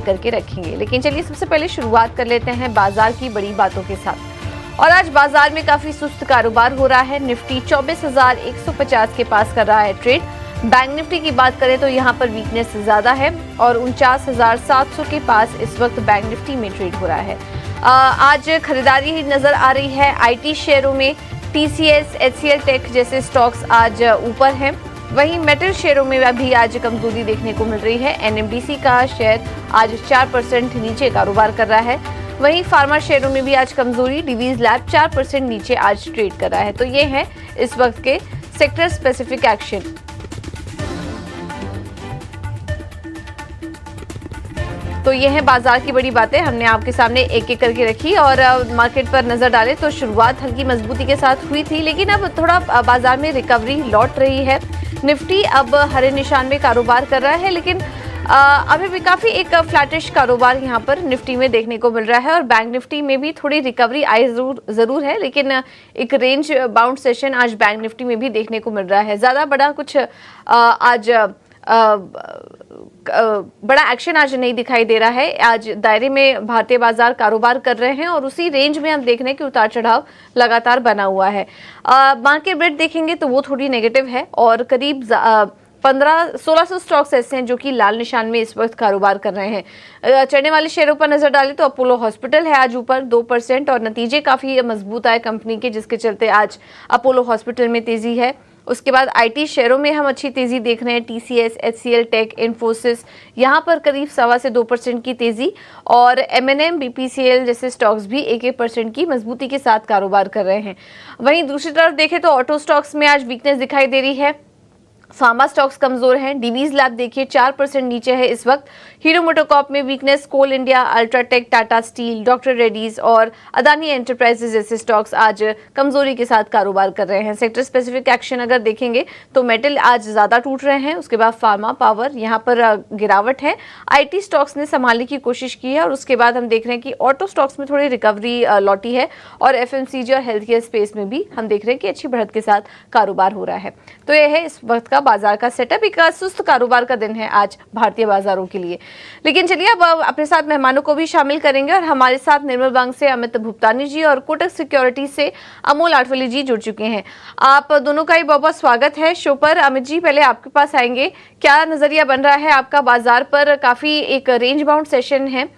करके रखेंगे। लेकिन चलिए सबसे पहले शुरुआत कर लेते हैं बाजार की बड़ी बातों के साथ। और आज बाजार में काफी सुस्त कारोबार हो रहा है। निफ्टी 24,150 के पास कर रहा है ट्रेड। बैंक निफ्टी की बात करें तो यहाँ पर वीकनेस ज्यादा है और 49,700 के पास इस वक्त बैंक निफ्टी में ट्रेड हो रहा है। आज खरीदारी नजर आ रही है आईटी शेयरों में। टीसीएस, एचसीएल टेक जैसे स्टॉक्स आज ऊपर हैं। वहीं मेटल शेयरों में भी आज कमजोरी देखने को मिल रही है। एनएमडीसी का शेयर आज 4% नीचे कारोबार कर रहा है। वहीं फार्मा शेयरों में भी आज कमजोरी। डिवीज लैब 4% नीचे आज ट्रेड कर रहा है। तो ये है इस वक्त के सेक्टर स्पेसिफिक एक्शन। तो ये है बाजार की बड़ी बातें, हमने आपके सामने एक एक करके रखी। और मार्केट पर नजर डालें तो शुरुआत हल्की मजबूती के साथ हुई थी, लेकिन अब थोड़ा बाजार में रिकवरी लौट रही है। निफ्टी अब हरे निशान में कारोबार कर रहा है, लेकिन अभी भी काफी एक फ्लैटिश कारोबार यहाँ पर निफ्टी में देखने को मिल रहा है। और बैंक निफ्टी में भी थोड़ी रिकवरी आई जरूर है, लेकिन एक रेंज बाउंड सेशन आज बैंक निफ्टी में भी देखने को मिल रहा है। ज्यादा बड़ा कुछ आज बड़ा एक्शन आज नहीं दिखाई दे रहा है। आज दायरे में भारतीय बाजार कारोबार कर रहे हैं और उसी रेंज में हम देख रहे हैं कि उतार चढ़ाव लगातार बना हुआ है। मार्केट ब्रेड देखेंगे तो वो थोड़ी नेगेटिव है और करीब 1600 स्टॉक्स ऐसे हैं जो कि लाल निशान में इस वक्त कारोबार कर रहे हैं। चढ़ने वाले शेयरों पर नजर डालें तो अपोलो हॉस्पिटल है आज ऊपर 2% और नतीजे काफी मजबूत आए कंपनी के, जिसके चलते आज अपोलो हॉस्पिटल में तेजी है। उसके बाद आईटी शेयरों में हम अच्छी तेजी देख रहे हैं। टीसीएस, एचसीएल टेक, इन्फोसिस यहाँ पर करीब 1.25 से 2% की तेजी। और एमएनएम, बीपीसीएल जैसे स्टॉक्स भी 1% की मजबूती के साथ कारोबार कर रहे हैं। वहीं दूसरी तरफ देखें तो ऑटो स्टॉक्स में आज वीकनेस दिखाई दे रही है। फार्मा स्टॉक्स कमजोर हैं। डिवीज लैब देखिए 4% नीचे है इस वक्त। हीरो मोटोकॉर्प में weakness. Coal India, UltraTech, Tata Steel, Doctor Reddy's और अदानी एंटरप्राइजेज जैसे स्टॉक्स आज कमजोरी के साथ कारोबार कर रहे हैं। सेक्टर स्पेसिफिक एक्शन अगर देखेंगे तो मेटल आज ज्यादा टूट रहे हैं। उसके बाद फार्मा, पावर यहाँ पर गिरावट है। आईटी स्टॉक्स ने संभालने की कोशिश की है और उसके बाद हम देख रहे हैं कि ऑटो स्टॉक्स में थोड़ी रिकवरी लौटी है और एफएमसीजी और हेल्थ केयर स्पेस में भी हम देख रहे हैं कि अच्छी बढ़त के साथ कारोबार हो रहा है। तो यह है इस वक्त बाजार का सेटअप। एक सुस्त कारोबार का दिन है आज भारतीय बाजारों के लिए। लेकिन चलिए अब अपने साथ मेहमानों को भी शामिल करेंगे और हमारे साथ निर्मल बैंक से अमित भुगतानी जी और कोटक सिक्योरिटी से अमोल आठवले जी जुड़ चुके हैं। आप दोनों का ही बहुत बहुत स्वागत है शो पर। अमित जी, पहले आपके पास आएंगे। क्या नजरिया बन रहा है आपका बाजार पर? काफी एक रेंज बाउंड सेशन है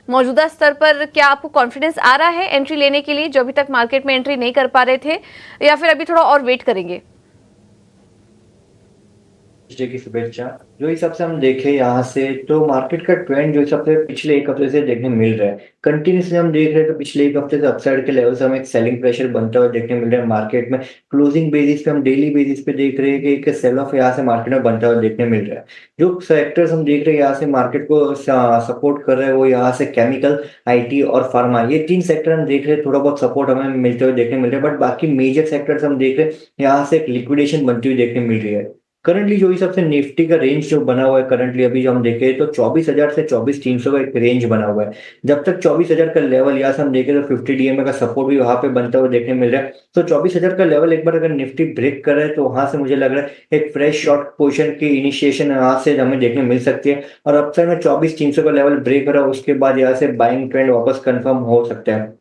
मौजूदा स्तर पर। क्या आपको कॉन्फिडेंस आ रहा है एंट्री लेने के लिए, जो अभी तक मार्केट में एंट्री नहीं कर पा रहे थे, या फिर अभी थोड़ा और वेट करेंगे? की शुभेच्छा। जो हिसाब से हम देखें यहाँ से तो मार्केट का ट्रेंड जो हिसाब से पिछले एक हफ्ते से देखने मिल रहा है, कंटिन्यूसली हम देख रहे हैं। तो पिछले एक हफ्ते से अपसाइड के लेवल से हमें एक सेलिंग प्रेशर बनता हुआ देखने मिल रहा है मार्केट में। क्लोजिंग बेसिस पे हम डेली बेसिस पे देख रहे हैं कि एक सेल ऑफ यहाँ से मार्केट में बनता हुआ देखने मिल रहा है। जो सेक्टर्स हम देख रहे हैं यहाँ से मार्केट को सपोर्ट कर रहे हैं, वो यहाँ से केमिकल, आईटी और फार्मा, ये 3 सेक्टर हम देख रहे हैं थोड़ा बहुत सपोर्ट हमें मिलते हुए देखने मिल रहा है। बट बाकी मेजर सेक्टर्स हम देख रहे हैं यहाँ से एक लिक्विडेशन बनती हुई देखने मिल रही है। करंटली जो हिसाब से निफ्टी का रेंज जो बना हुआ है करंटली अभी जो हम देखें तो 24,000 से 24,300 का एक रेंज बना हुआ है। जब तक 24,000 का लेवल यहाँ से हम देखें तो 50 डीएमए का सपोर्ट भी वहां पे बनता हुआ देखने मिल रहा है। तो 24,000 का लेवल एक बार अगर निफ्टी ब्रेक कर रहा है तो वहां से मुझे लग रहा है एक फ्रेश शॉर्ट पोजिशन की इनिशिएशन यहाँ से हमें देखने मिल सकती है। और अब साइड में 24,300 का लेवल ब्रेक कर रहा है, उसके बाद यहाँ से बाइंग ट्रेंड वापस कंफर्म हो सकता है।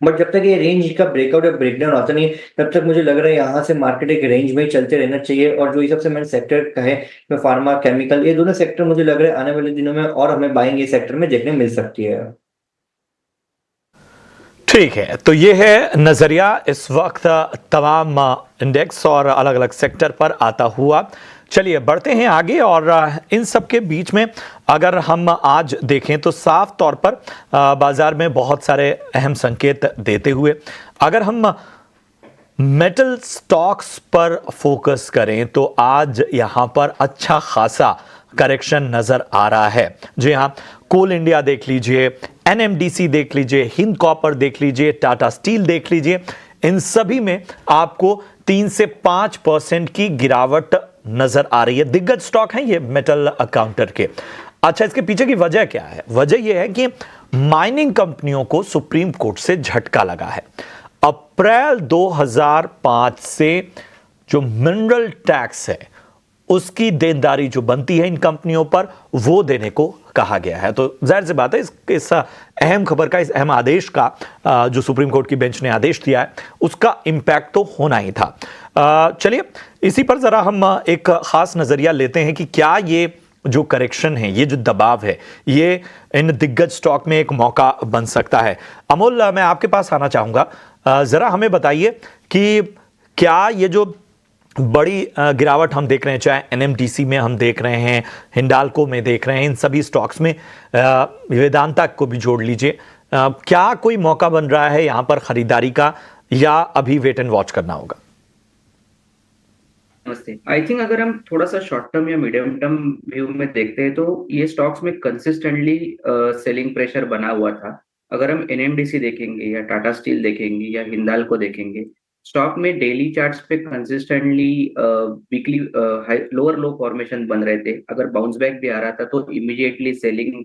बट जब तक ये रेंज का ब्रेकआउट या ब्रेकडाउन आता नहीं तब तक मुझे लग रहा है यहाँ से मार्केट एक रेंज में ही चलते रहना चाहिए। और जो हिसाब से मैंने सेक्टर कहे तो फार्मा, केमिकल, ये दोनों सेक्टर मुझे लग रहा है आने वाले दिनों में और हमें बाइंग ये सेक्टर में देखने मिल सकती है। ठीक है, तो ये है नजरिया इस वक्त तमाम इंडेक्स और अलग अलग सेक्टर पर आता हुआ। चलिए बढ़ते हैं आगे। और इन सब के बीच में अगर हम आज देखें तो साफ तौर पर बाजार में बहुत सारे अहम संकेत देते हुए अगर हम मेटल स्टॉक्स पर फोकस करें तो आज यहां पर अच्छा खासा करेक्शन नजर आ रहा है। जी हाँ, कोल इंडिया देख लीजिए, एनएमडीसी देख लीजिए, हिंद कॉपर देख लीजिए, टाटा स्टील देख लीजिए, इन सभी में आपको 3 से 5% की गिरावट नजर आ रही है। दिग्गज स्टॉक हैं ये मेटल काउंटर के। अच्छा, इसके पीछे की वजह क्या है? वजह यह है कि माइनिंग कंपनियों को सुप्रीम कोर्ट से झटका लगा है। अप्रैल 2005 से जो मिनरल टैक्स है उसकी देनदारी जो बनती है इन कंपनियों पर वो देने को कहा गया है। तो जाहिर सी बात है इस अहम खबर का, इस अहम आदेश का जो सुप्रीम कोर्ट की बेंच ने आदेश दिया है उसका इम्पैक्ट तो होना ही था। चलिए इसी पर जरा हम एक खास नजरिया लेते हैं कि क्या ये जो करेक्शन है, ये जो दबाव है, ये इन दिग्गज स्टॉक में एक मौका बन सकता है। अमोल, मैं आपके पास आना चाहूंगा, जरा हमें बताइए कि क्या ये जो बड़ी गिरावट हम देख रहे हैं, चाहे एनएमडीसी में हम देख रहे हैं, हिंडाल्को में देख रहे हैं, इन सभी स्टॉक्स में वेदांता को भी जोड़ लीजिए, क्या कोई मौका बन रहा है यहां पर खरीदारी का या अभी वेट एंड वॉच करना होगा? नमस्ते। आई थिंक अगर हम थोड़ा सा शॉर्ट टर्म या मीडियम टर्म व्यू में देखते हैं तो ये स्टॉक्स में कंसिस्टेंटली सेलिंग प्रेशर बना हुआ था। अगर हम एनएमडीसी देखेंगे या टाटा स्टील देखेंगे या हिंदाल्को देखेंगे, स्टॉक में डेली चार्ट्स पे कंसिस्टेंटली वीकली लोअर लो फॉर्मेशन बन रहे थे। अगर बाउंस बैक भी आ रहा था तो इमीडिएटली सेलिंग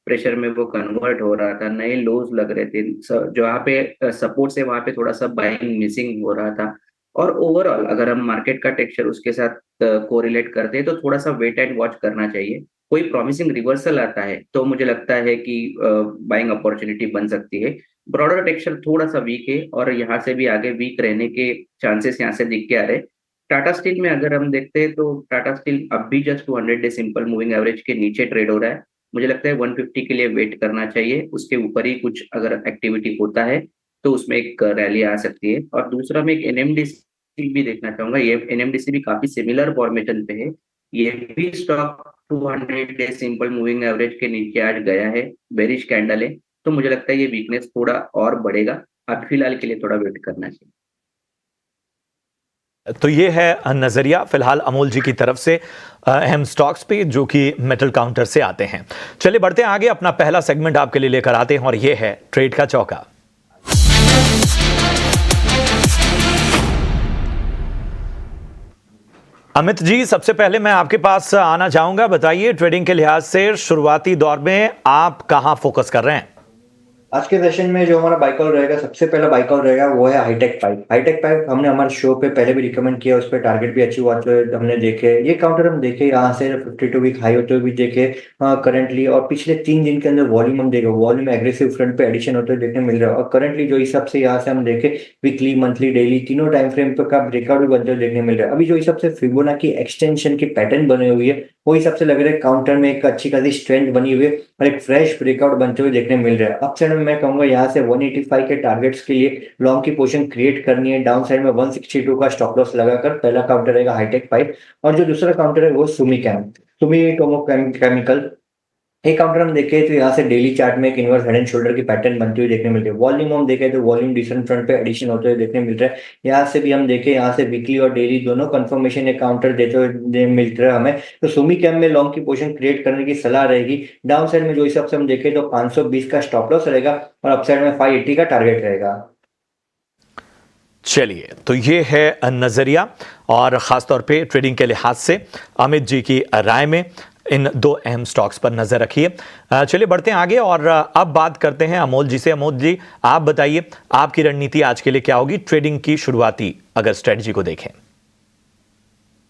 प्रेशर में वो कन्वर्ट हो रहा था, नए लोज लग रहे थे। जहाँ पे सपोर्ट से वहां पे थोड़ा सा बाइंग मिसिंग हो रहा था। और ओवरऑल अगर हम मार्केट का टेक्सचर उसके साथ कोरिलेट करते हैं तो थोड़ा सा वेट एंड वॉच करना चाहिए। कोई प्रॉमिसिंग रिवर्सल आता है तो मुझे लगता है कि बाइंग अपॉर्चुनिटी बन सकती है। ब्रॉडर टेक्सचर थोड़ा सा वीक है और यहाँ से भी आगे वीक रहने के चांसेस यहाँ से दिख के आ रहे हैं। टाटा स्टील में अगर हम देखते हैं तो टाटा स्टील अब भी just 200 day simple moving average के नीचे ट्रेड हो रहा है। मुझे लगता है 150 के लिए वेट करना चाहिए, उसके ऊपर ही कुछ अगर एक्टिविटी होता है तो उसमें एक रैली आ सकती है। और दूसरा मैं एक एनएमडीसी भी देखना चाहूंगा, ये एनएमडीसी भी काफी सिमिलर फॉर्मेशन पे है। ये भी stock 200 day simple moving average के नीचे आज गया है, बेरिश कैंडल है, तो मुझे लगता है ये वीकनेस थोड़ा और बढ़ेगा। अब फिलहाल के लिए थोड़ा वेट करना चाहिए। तो ये है नजरिया फिलहाल अमोल जी की तरफ से अहम स्टॉक्स पे जो कि मेटल काउंटर से आते हैं। चलिए बढ़ते हैं आगे, अपना पहला सेगमेंट आपके लिए लेकर आते हैं और ये है ट्रेड का चौका। अमित जी, सबसे पहले मैं आपके पास आना चाहूंगा, बताइए ट्रेडिंग के लिहाज से शुरुआती दौर में आप कहां फोकस कर रहे हैं? आज के सेशन में जो हमारा बाइकआउट रहेगा, सबसे पहला बाइकआउट रहेगा वो है हाईटेक पाइप। हाईटेक पाइप हमने हमारे शो पे पहले भी रिकमेंड किया, उस पर टारगेट भी अचीव हुआ तो हमने देखे। ये काउंटर हम देखे यहाँ से 52 वीक हाई होते हुए भी देखे करंटली, और पिछले 3 दिन के अंदर वॉल्यूम हम देखे, वॉल्यूम एग्रेसिव फ्रंट पे एडिशन होते हुए देखने मिल रहा है। और करंटली जो हिसाब से यहाँ से हम देखे वीकली, मंथली, डेली तीनों टाइम फ्रेम पे का ब्रेकआउट भी बनते हुए देखने मिल रहा है। अभी जो हिसाब से फिबोनाची एक्सटेंशन की पैटर्न बनी हुई है वो हिसाब से लग रहा है काउंटर में एक अच्छी खासी स्ट्रेंथ बनी हुई है और एक फ्रेश ब्रेकआउट बनते हुए देखने मिल रहा है। अप साइड में मैं कहूंगा यहाँ से 185 के टारगेट्स के लिए लॉन्ग की पोजीशन क्रिएट करनी है। डाउन साइड में 162 का स्टॉप लॉस लगाकर पहला काउंटर रहेगा हाईटेक पाइप। और जो दूसरा काउंटर है वो सुमी टोमो केमिकल। एक काउंटर हम देखें तो यहाँ से डेली चार्ट में एक इनवर्स हेड एंड शोल्डर की पैटर्न बनती हुई देखने मिल रही है। वॉल्यूम हम देखें तो वॉल्यूम डिसेंट फ्रंट पे एडिशन होते हुए देखने मिल रहा है। यहाँ से भी हम देखें, यहाँ से वीकली और डेली दोनों कंफर्मेशन एक काउंटर देते हुए मिल रहा है हमें। तो सुमी कैम में लॉन्ग की पोजीशन क्रिएट करने की सलाह रहेगी। डाउन साइड में जो हिसाब से हम देखें तो 520 का स्टॉप लॉस रहेगा और अपसाइड में 580 का टारगेट रहेगा। चलिए, तो ये है नजरिया और खासतौर पे ट्रेडिंग के लिहाज से अमित जी की राय में इन दो अहम स्टॉक्स पर नजर रखिए। चलिए बढ़ते हैं आगे और अब बात करते हैं अमोल जी से। अमोल जी, आप बताइए आपकी रणनीति आज के लिए क्या होगी ट्रेडिंग की शुरुआती अगर स्ट्रेटजी को देखें?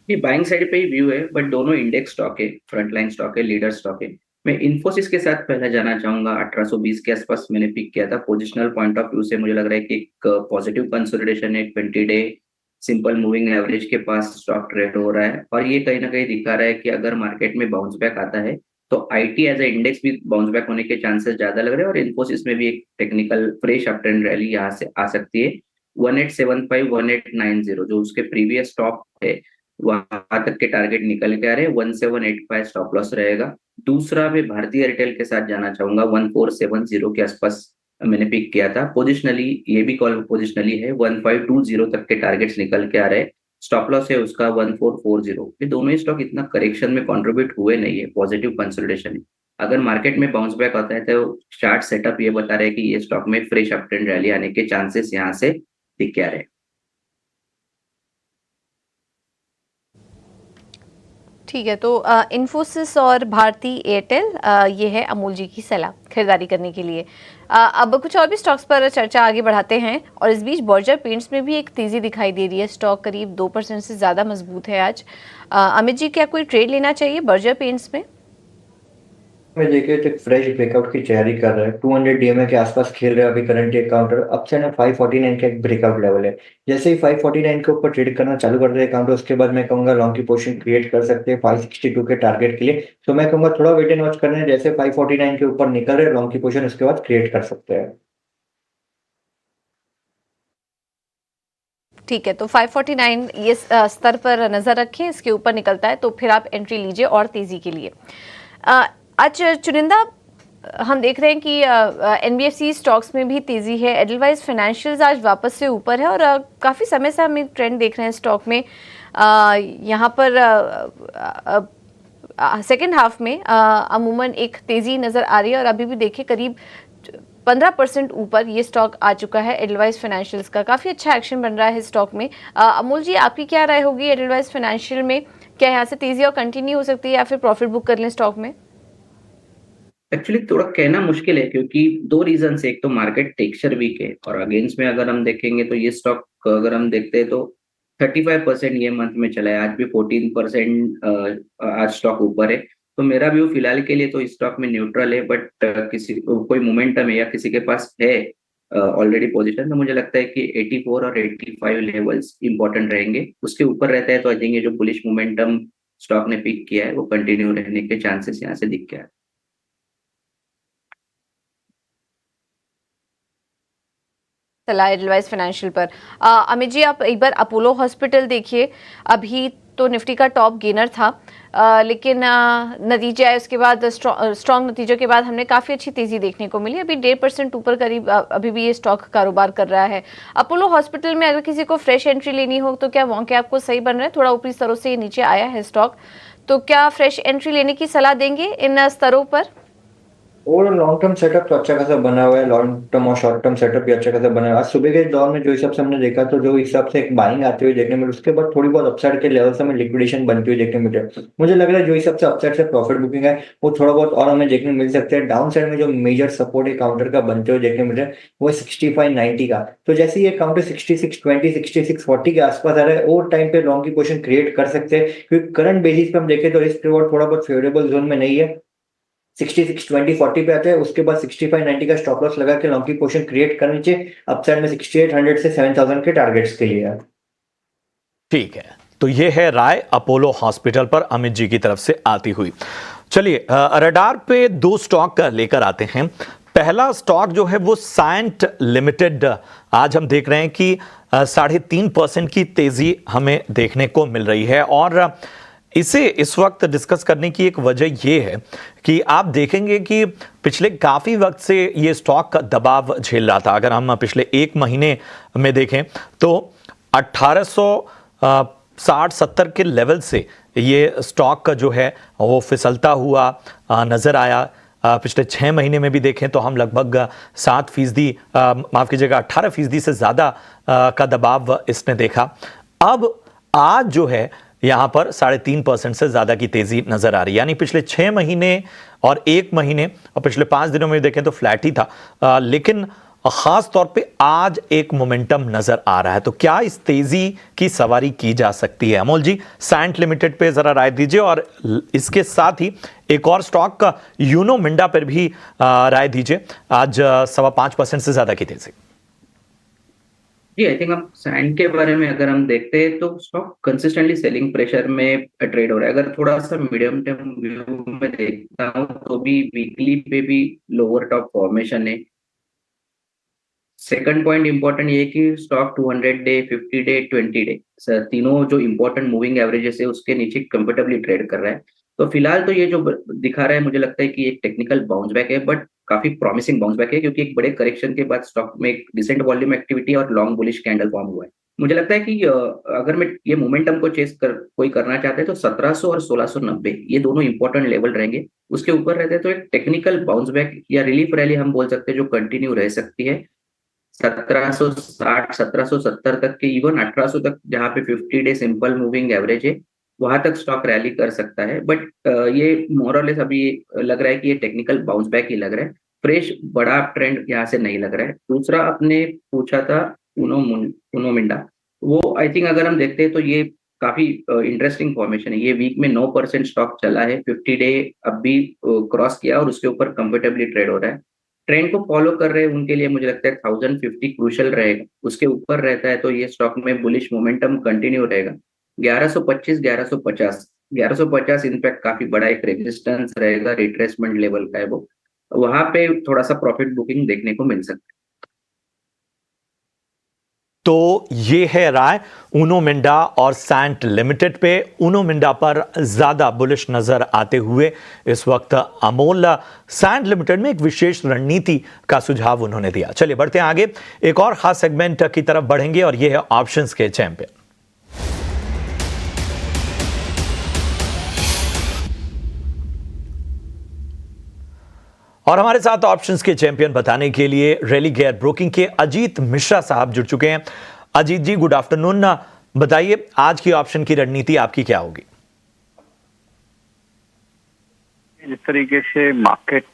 ये बाइंग साइड पे ही व्यू है, बट दोनों इंडेक्स स्टॉक है, फ्रंटलाइन स्टॉक है, लीडर स्टॉक है। मैं इन्फोसिस के साथ पहले जाना चाहूंगा। 1820 के आसपास मैंने पिक किया था। पोजिशनल पॉइंट ऑफ व्यू से मुझे लग रहा है कि एक पॉजिटिव कंसोलिडेशन है। 20 डे सिंपल मूविंग एवरेज के पास स्टॉक ट्रेड हो रहा है और ये कहीं ना कहीं दिखा रहा है कि अगर मार्केट में बाउंस बैक आता है तो आईटी एज ए इंडेक्स भी बाउंस बैक होने के चांसेस ज्यादा लग रहे हैं। और इन्फोसिस में भी एक technical fresh up trend rally यहाँ से आ सकती है। 1875 1890 जो उसके प्रीवियस स्टॉप है वहां तक के टारगेट निकल के आ रहे हैं। 1785 स्टॉप लॉस रहेगा। दूसरा मैं भारतीय एयरटेल के साथ जाना चाहूंगा। 1470 के आसपास मैंने पिक किया था। पोजिशनली ये भी कॉल पोजिशनली है। 1520 तक के टारगेट्स निकल के आ रहे हैं। स्टॉप लॉस है उसका 1440। ये दोनों ही स्टॉक इतना करेक्शन में कंट्रीब्यूट हुए नहीं है, पॉजिटिव कंसोलिडेशन है। अगर मार्केट में बाउंस बैक आता है तो चार्ट सेटअप ये बता रहे हैं कि ये स्टॉक में फ्रेश अप ट्रेंड रैली आने के चांसेस यहाँ से दिख के आ रहे हैं। ठीक है, तो इन्फोसिस और भारती एयरटेल, ये है अमूल जी की सलाह खरीदारी करने के लिए। अब कुछ और भी स्टॉक्स पर चर्चा आगे बढ़ाते हैं, और इस बीच बर्जर पेंट्स में भी एक तेजी दिखाई दे रही है। स्टॉक करीब 2% से ज़्यादा मजबूत है आज। अमित जी, क्या कोई ट्रेड लेना चाहिए बर्जर पेंट्स में? में देखिए तो एक फ्रेश ब्रेकआउट की तैयारी कर रहा है, 200 डीएमए के आसपास खेल रहा है अभी करंटली एक काउंटर। अपसाइड में 549 का एक ब्रेकआउट लेवल है। जैसे ही 549 के ऊपर ट्रेड करना चालू कर दे काउंटर, उसके बाद मैं कहूंगा लॉन्ग की पोजीशन क्रिएट कर सकते हैं 562 के टारगेट के लिए। तो मैं कहूंगा थोड़ा वेट एंड वॉच करना है, जैसे 549 के ऊपर निकल रहे लॉन्ग की पोजीशन उसके बाद क्रिएट कर सकते हैं। ठीक है, तो 549 ये स्तर पर नजर रखें, इसके ऊपर निकलता है तो फिर आप एंट्री लीजिए और तेजी के लिए। आज चुनिंदा हम देख रहे हैं कि एनबीएफसी स्टॉक्स में भी तेजी है। एडलवाइज फाइनेंशियल्स आज वापस से ऊपर है, और काफ़ी समय से हम एक ट्रेंड देख रहे हैं स्टॉक में। यहाँ पर सेकेंड हाफ में अमूमन एक तेजी नज़र आ रही है, और अभी भी देखिए करीब 15% ऊपर ये स्टॉक आ चुका है एडलवाइज फाइनेंशियल्स का। काफ़ी अच्छा एक्शन बन रहा है स्टॉक में। अमूल जी, आपकी क्या राय होगी एडलवाइज फाइनेंशियल में? क्या यहाँ से तेजी और कंटिन्यू हो सकती है, या फिर प्रॉफिट बुक कर लें स्टॉक में? एक्चुअली थोड़ा कहना मुश्किल है, क्योंकि दो रीजन से। एक तो मार्केट टेक्सचर वीक है, और अगेंस्ट में अगर हम देखेंगे तो ये स्टॉक अगर हम देखते हैं तो 35% ये मंथ में चला है। आज भी 14% आज स्टॉक ऊपर है। तो मेरा व्यू फिलहाल के लिए तो इस स्टॉक में न्यूट्रल है, बट किसी कोई मोमेंटम है या किसी के पास है ऑलरेडी पोजीशन, तो मुझे लगता है कि 84 और 85 लेवल्स इंपॉर्टेंट रहेंगे। उसके ऊपर रहता है तो आई थिंक ये जो बुलिश मोमेंटम स्टॉक ने पिक किया है वो कंटिन्यू रहने के चांसेस यहाँ से दिख गया है। सलाह एडलवाइज फाइनेंशियल पर। अमित जी, आप एक बार अपोलो हॉस्पिटल देखिए। अभी तो निफ्टी का टॉप गेनर था, लेकिन नतीजे आए उसके बाद, स्ट्रॉन्ग नतीजों के बाद हमने काफ़ी अच्छी तेज़ी देखने को मिली। अभी 1.5% ऊपर करीब अभी भी ये स्टॉक कारोबार कर रहा है। अपोलो हॉस्पिटल में अगर किसी को फ्रेश एंट्री लेनी हो तो क्या मौके आपको सही बन रहा है? थोड़ा ऊपरी स्तरों से ये नीचे आया है स्टॉक, तो क्या फ्रेश एंट्री लेने की सलाह देंगे इन स्तरों पर? और लॉन्ग टर्म सेटअप तो अच्छा खासा बना हुआ है, लॉन्ग टर्म और शॉर्ट टर्म सेटअप भी अच्छा खासा बना हुआ है। आज सुबह के दौर में जो हिसाब से हमने देखा, तो जो हिसाब से एक बाइंग आती हुई देखने मिली, उसके बाद थोड़ी बहुत अपसाइड के लेवल से हमें लिक्विडेशन बनती हुई देखने मिले। मुझे लग रहा है जो हिसाब से अपसाइड से प्रॉफिट बुकिंग है वो थोड़ा बहुत और हमें देखने मिल सकते हैं। डाउन साइड में जो मेजर सपोर्ट है काउंटर का बनते हुए देखने मिले वो 6590 का। तो जैसे ये काउंटर 6620 6640 के आसपास आ रहा है, और टाइम पे लॉन्ग की पोजीशन क्रिएट कर सकते हैं, क्योंकि करंट बेसिस पे हम देखें तो रिस्क रिवॉर्ड थोड़ा बहुत फेवरेबल जोन में नहीं है। 6620 पे आते हैं, उसके बाद 6590 का स्टॉप लॉस लगा के लॉन्ग की पोजीशन क्रिएट करनी चाहिए। अपसाइड में 6800 से 7000 के टारगेट्स के लिए। ठीक है, तो ये है राय अपोलो हॉस्पिटल पर अमित जी की तरफ से आती हुई। चलिए रडार पे दो स्टॉक लेकर आते हैं। पहला स्टॉक जो है वो साइंट लिमिटेड। आज हम देख रहे हैं कि 3.5% की तेजी हमें देखने को मिल रही है, और इसे इस वक्त डिस्कस करने की एक वजह यह है कि आप देखेंगे कि पिछले काफ़ी वक्त से ये स्टॉक का दबाव झेल रहा था। अगर हम पिछले एक महीने में देखें तो 1860-70 के लेवल से ये स्टॉक का जो है वो फिसलता हुआ नज़र आया। पिछले 6 महीने में भी देखें तो हम लगभग 7%, माफ़ कीजिएगा 18% से ज़्यादा का दबाव इसने देखा। अब आज जो है यहाँ पर 3.5% से ज़्यादा की तेज़ी नज़र आ रही है। यानी पिछले 6 महीने और 1 महीने और पिछले 5 दिनों में देखें तो फ्लैट ही था, लेकिन ख़ास तौर पे आज एक मोमेंटम नज़र आ रहा है। तो क्या इस तेज़ी की सवारी की जा सकती है? अमोल जी, साइंट लिमिटेड पे ज़रा राय दीजिए, और इसके साथ ही एक और स्टॉक का यूनो मिंडा पर भी राय दीजिए। आज 5.25% से ज़्यादा की तेज़ी। जी, आई थिंक हम सैंड के बारे में अगर हम देखते हैं तो स्टॉक कंसिस्टेंटली सेलिंग प्रेशर में ट्रेड हो रहा है। अगर थोड़ा सा मीडियम टर्म व्यू में देखता हूँ तो भी वीकली पे भी लोअर टॉप फॉर्मेशन है। सेकंड पॉइंट इंपॉर्टेंट ये है कि स्टॉक 200 डे, 50 डे, 20 डे तीनों जो इंपॉर्टेंट मूविंग एवरेजेस है उसके नीचे कंफर्टेबली ट्रेड कर रहा है। तो फिलहाल तो ये जो दिखा रहा है मुझे लगता है कि एक टेक्निकल बाउंस बैक है, बट काफी प्रॉमिसिंग बाउंस बैक है, क्योंकि एक बड़े करेक्शन के बाद स्टॉक में एक डिसेंट वॉल्यूम एक्टिविटी और लॉन्ग बुलिश कैंडल फॉर्म हुआ है। मुझे लगता है कि अगर मैं ये मोमेंटम को कोई करना चाहते हैं तो 1700 और 1690 ये दोनों इंपॉर्टेंट लेवल रहेंगे। उसके ऊपर रहते हैं तो एक टेक्निकल बाउंस बैक या रिलीफ रैली हम बोल सकते हैं जो कंटिन्यू रह सकती है 1760 1770 तक के, इवन 1800 तक, जहां पे 50 डे सिंपल मूविंग एवरेज है वहां तक स्टॉक रैली कर सकता है, बट ये मोर और लेस अभी लग रहा है कि ये टेक्निकल बाउंस बैक ही लग रहा है, फ्रेश बड़ा ट्रेंड यहाँ से नहीं लग रहा है। दूसरा आपने पूछा था उनो मिंडा, वो आई थिंक अगर हम देखते हैं तो ये काफी इंटरेस्टिंग फॉर्मेशन है। ये वीक में 9% स्टॉक चला है, 50 डे अब भी क्रॉस किया और उसके ऊपर कंफर्टेबली ट्रेड हो रहा है। ट्रेंड को फॉलो कर रहे हैं उनके लिए मुझे लगता है 1050 क्रूशल रहेगा, उसके ऊपर रहता है तो ये स्टॉक में बुलिश मोमेंटम कंटिन्यू रहेगा। 1125 1150 इनफैक्ट काफी बड़ा एक रेजिस्टेंस रहेगा, रिट्रेसमेंट लेवल का है वो, वहां पे थोड़ा सा प्रॉफिट बुकिंग देखने को मिल सकता है। तो ये है राय उनो मिंडा और सैंट लिमिटेड पे। उनो मिंडा पर ज्यादा बुलिश नजर आते हुए इस वक्त अमोल सैंट लिमिटेड में एक विशेष रणनीति का सुझाव उन्होंने दिया। चलिए बढ़ते हैं आगे, एक और खास सेगमेंट की तरफ बढ़ेंगे और ये है ऑप्शंस के चैंपियन। और हमारे साथ ऑप्शंस के चैंपियन बताने के लिए रैली गेयर ब्रोकिंग के अजीत मिश्रा साहब जुड़ चुके हैं। अजीत जी, गुड आफ्टरनून। बताइए आज की ऑप्शन की रणनीति आपकी क्या होगी? जिस तरीके से मार्केट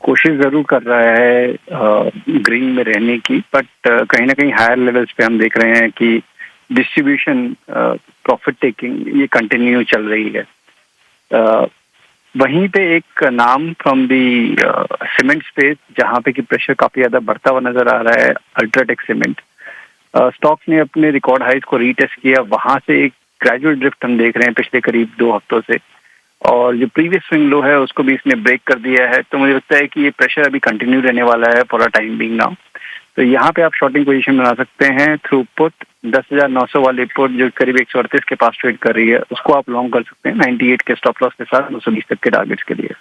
कोशिश जरूर कर रहा है ग्रीन में रहने की, बट कहीं ना कहीं हायर लेवल्स पे हम देख रहे हैं कि डिस्ट्रीब्यूशन प्रॉफिट टेकिंग ये कंटिन्यू चल रही है। वहीं पे एक नाम फ्रॉम दी सीमेंट स्पेस जहां पे कि प्रेशर काफी ज्यादा बढ़ता हुआ नजर आ रहा है, अल्ट्राटेक सीमेंट। स्टॉक ने अपने रिकॉर्ड हाइज को रीटेस्ट किया, वहां से एक ग्रेजुअल ड्रिफ्ट हम देख रहे हैं पिछले करीब 2 हफ्तों से, और जो प्रीवियस स्विंग लो है उसको भी इसने ब्रेक कर दिया है। तो मुझे लगता है कि ये प्रेशर अभी कंटिन्यू रहने वाला है for a time being now. तो यहाँ पे आप शॉर्टिंग पोजीशन बना सकते हैं थ्रू पुट 10,900 वाली पुट जो करीब 138 के पास ट्रेड कर रही है, उसको आप लॉन्ग कर सकते हैं 98 के स्टॉप लॉस के साथ 220 तक के टारगेट्स के लिए।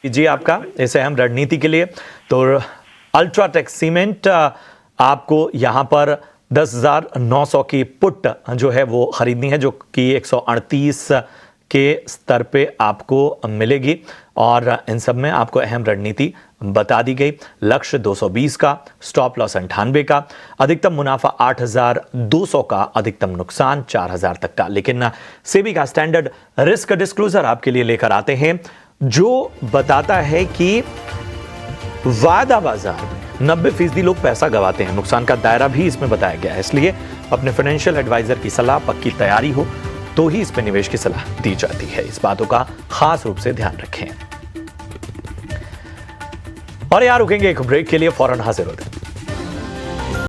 जी आपका इस अहम रणनीति के लिए। तो अल्ट्राटेक सीमेंट आपको यहां पर 10,900 की पुट जो है वो खरीदनी है, जो कि 138 के स्तर पे आपको मिलेगी, और इन सब में आपको अहम रणनीति बता दी गई। लक्ष्य 220 का, स्टॉप लॉस 98 का, अधिकतम मुनाफा 8,200 का, अधिकतम नुकसान 4,000 तक का। लेकिन सेबी का स्टैंडर्ड रिस्क डिस्क्लोजर आपके लिए लेकर आते हैं जो बताता है कि वायदा बाजार में 90% लोग पैसा गंवाते हैं। नुकसान का दायरा भी इसमें बताया गया है, इसलिए अपने फाइनेंशियल एडवाइजर की सलाह, पक्की तैयारी हो तो ही इस पर निवेश की सलाह दी जाती है। इस बातों का खास रूप से ध्यान रखें। और यहां रुकेंगे एक ब्रेक के लिए, फौरन हाजिर होते हैं।